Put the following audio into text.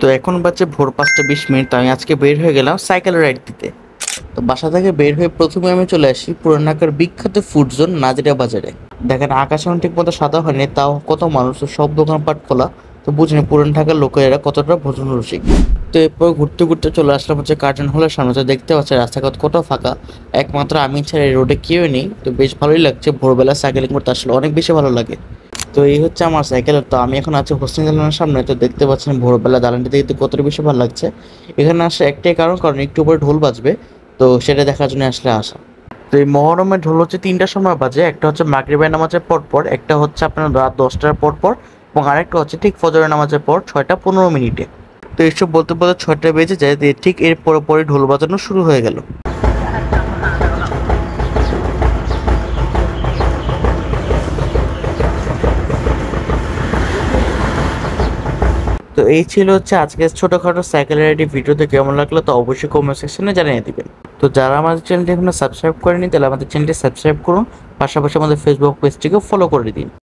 তো এখন বাজে ভোর ৫টা ২০ মিনিট। তো আমি আজকে বের হয়ে গেলাম সাইকেল রাইড দিতে। তো বাসা থেকে বের হয়ে প্রথমে আমি চলে আসি পুরান ঢাকার বিখ্যাত ফুড জোন নাজিরা বাজারে। দেখেন আকাশ এখন ঠিক মতো সাদা হয়নি, তাও কত মানুষ, তো সব দোকানপাট খোলা। তো বুঝেন পুরান ঢাকার লোকেরা কতটা ভোজন রসিক। তো এরপর ঘুরতে ঘুরতে চলে আসলাম হচ্ছে কার্জন হলের সামনে। তো দেখতে পাচ্ছি রাস্তাঘাট কত ফাঁকা, একমাত্র আমি ছাড়া এই রোডে কেউ নেই। তো বেশ ভালোই লাগছে, ভোরবেলা সাইকেলিং করতে আসলে অনেক বেশি ভালো লাগে। তো এই হচ্ছে আমার সাইকেল। তো আমি এখন আছি হোসেন দালানের সামনে। তো দেখতে পাচ্ছেন ভোরবেলা দালানটা দেখতে কতটা বেশি ভালো লাগছে। এখানে আসে একটাই কারণ একটু পরে ঢোল বাজবে, তো সেটা দেখার জন্য আসলে আসা। তো এই মহরমের ঢোল হচ্ছে ৩টার সময় বাজে। একটা হচ্ছে মাগরিবের নামাজের পর পর, একটা হচ্ছে আপনার রাত 10টার পর পর, এবং আরেকটা হচ্ছে ঠিক ফজরের নামাজের পর 6টা 15 মিনিটে। তো এইসব বলতে বলতে 6টা বেজে যায়, তো ঠিক এর পরে পরে ঢোল বাজানো শুরু হয়ে গেল। তো এই ছিল হচ্ছে আজকের ছোটখাটো সাইকেল রাইডের ভিডিওতে। কেমন লাগলো তো অবশ্যই কমেন্ট সেকশনে জানিয়ে দিবেন। তো যারা আমাদের চ্যানেলটি এখনো সাবস্ক্রাইব করেনি তাহলে আমাদের চ্যানেলটি সাবস্ক্রাইব করুন, পাশাপাশি আমাদের ফেসবুক পেজটিকেও ফলো করে দিন।